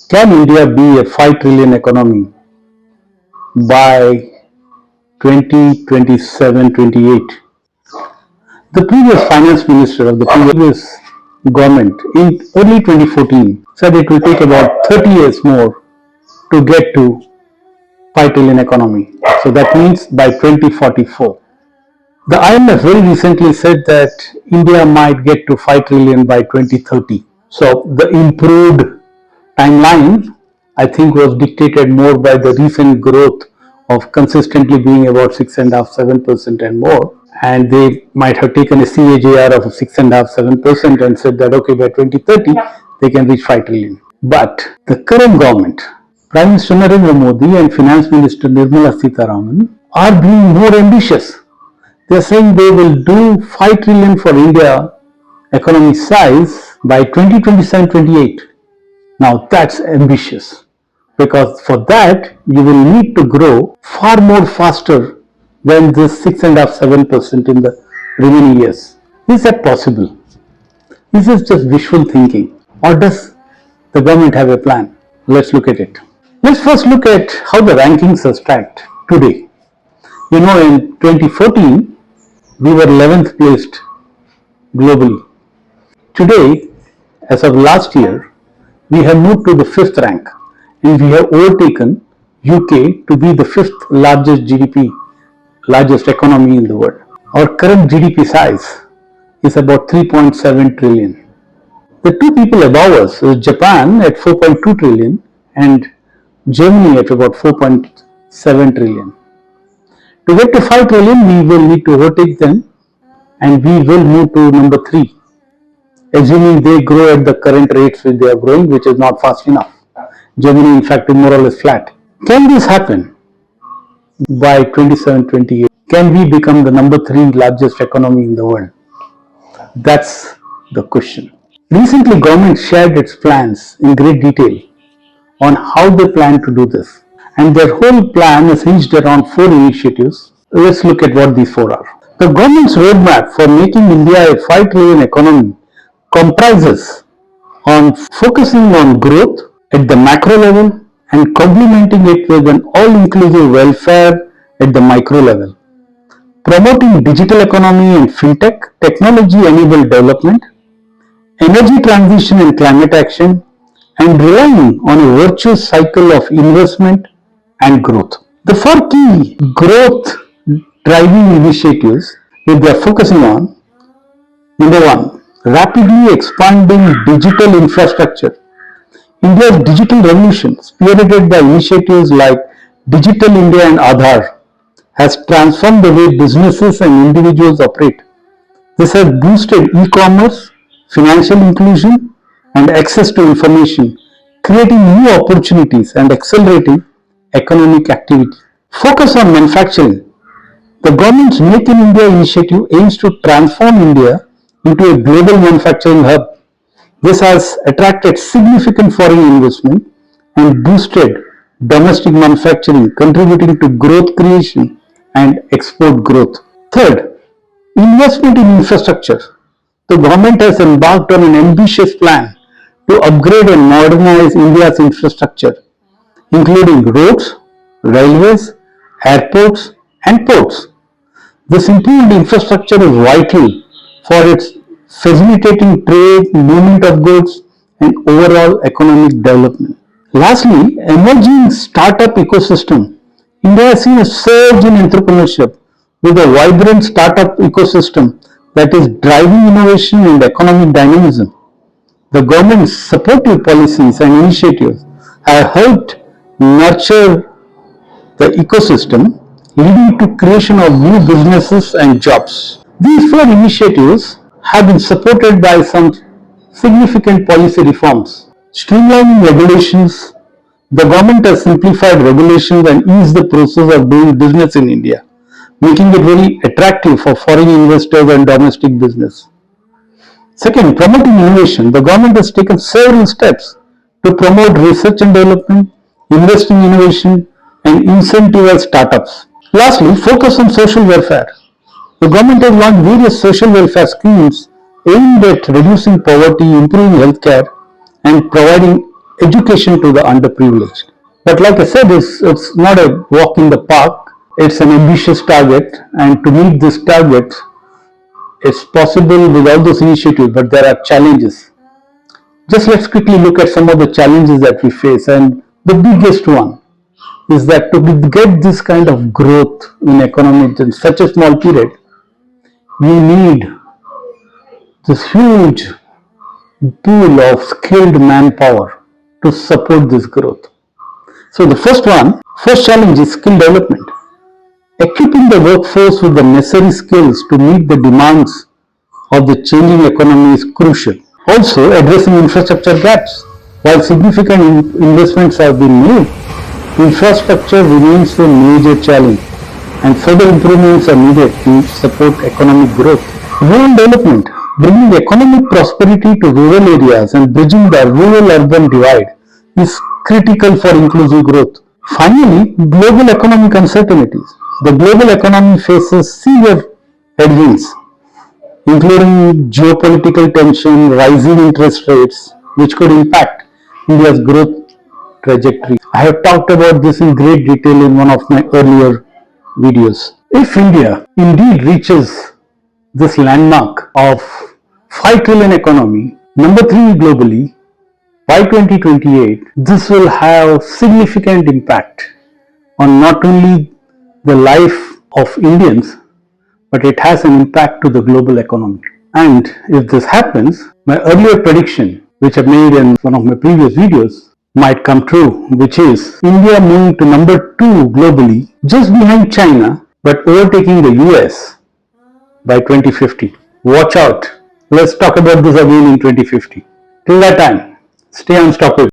Can India be a 5 trillion economy by 2027-28? The previous finance minister of the previous government in early 2014 said it will take about 30 years more to get to 5 trillion economy. So that means by 2044. The IMF very recently said that India might get to 5 trillion by 2030. So the improved timeline, I think, was dictated more by the recent growth of consistently being about 6.5-7% and more. And they might have taken a CAGR of 6.5-7% and said that okay, by 2030 they can reach 5 trillion. But the current government, Prime Minister Narendra Modi and Finance Minister Nirmala Sitharaman, are being more ambitious. They are saying they will do 5 trillion for India economy size by 2027-28. Now that's ambitious, because for that you will need to grow far more faster than this 6.5-7% in the remaining years. Is that possible? Is this just wishful thinking, or does the government have a plan? Let's look at it. Let's first look at how the rankings are stacked today. You know, in 2014 we were 11th placed globally. Today, as of last year, we have moved to the 5th rank, and we have overtaken UK to be the 5th largest GDP, largest economy in the world. Our current GDP size is about 3.7 trillion. The two people above us is Japan at 4.2 trillion and Germany at about 4.7 trillion. To get to 5 trillion, we will need to overtake them, and we will move to number 3. Assuming they grow at the current rates which they are growing, which is not fast enough. Germany, in fact, is more or less flat. Can this happen by 27-28? Can we become the number 3 largest economy in the world? That's the question. Recently, government shared its plans in great detail on how they plan to do this. And their whole plan is hinged around 4 initiatives. Let's look at what these 4 are. The government's roadmap for making India a 5 trillion economy comprises on focusing on growth at the macro level and complementing it with an all-inclusive welfare at the micro level, promoting digital economy and fintech, technology-enabled development, energy transition and climate action, and relying on a virtuous cycle of investment and growth. The 4 key growth driving initiatives that they are focusing on: number 1, rapidly expanding digital infrastructure. India's digital revolution, spearheaded by initiatives like Digital India and Aadhaar, has transformed the way businesses and individuals operate. This has boosted e-commerce, financial inclusion, and access to information, creating new opportunities and accelerating economic activity. Focus on manufacturing. The government's Make in India initiative aims to transform India into a global manufacturing hub. This has attracted significant foreign investment and boosted domestic manufacturing, contributing to growth creation and export growth. Third, investment in infrastructure. The government has embarked on an ambitious plan to upgrade and modernize India's infrastructure, including roads, railways, airports, and ports. This improved infrastructure is vital for its facilitating trade, movement of goods, and overall economic development. Lastly, emerging startup ecosystem. India has seen a surge in entrepreneurship with a vibrant startup ecosystem that is driving innovation and economic dynamism. The government's supportive policies and initiatives have helped nurture the ecosystem, leading to creation of new businesses and jobs. These 4 initiatives have been supported by some significant policy reforms. Streamlining regulations. The government has simplified regulations and eased the process of doing business in India, making it very attractive for foreign investors and domestic business. Second, promoting innovation. The government has taken several steps to promote research and development, invest in innovation, and incentivize startups. Lastly, focus on social welfare. The government has launched various social welfare schemes aimed at reducing poverty, improving healthcare, and providing education to the underprivileged. But like I said, it's not a walk in the park. It's an ambitious target, and to meet this target, it's possible with all those initiatives, but there are challenges. Just let's quickly look at some of the challenges that we face, and the biggest one is that to get this kind of growth in economy in such a small period, we need this huge pool of skilled manpower to support this growth. So the first challenge is skill development. Equipping the workforce with the necessary skills to meet the demands of the changing economy is crucial. Also, addressing infrastructure gaps. While significant investments have been made, infrastructure remains a major challenge, and further improvements are needed to support economic growth. Rural development. Bringing economic prosperity to rural areas and bridging the rural-urban divide is critical for inclusive growth. Finally, global economic uncertainties. The global economy faces severe headwinds, including geopolitical tension, rising interest rates, which could impact India's growth trajectory. I have talked about this in great detail in one of my earlier videos. If India indeed reaches this landmark of 5 trillion economy, number 3 globally, by 2028, this will have significant impact on not only the life of Indians, but it has an impact to the global economy. And if this happens, my earlier prediction, which I made in one of my previous videos, might come true, which is India moving to number 2 globally, just behind China, but overtaking the US by 2050. Watch out. Let's talk about this again in 2050. Till that time, stay unstoppable.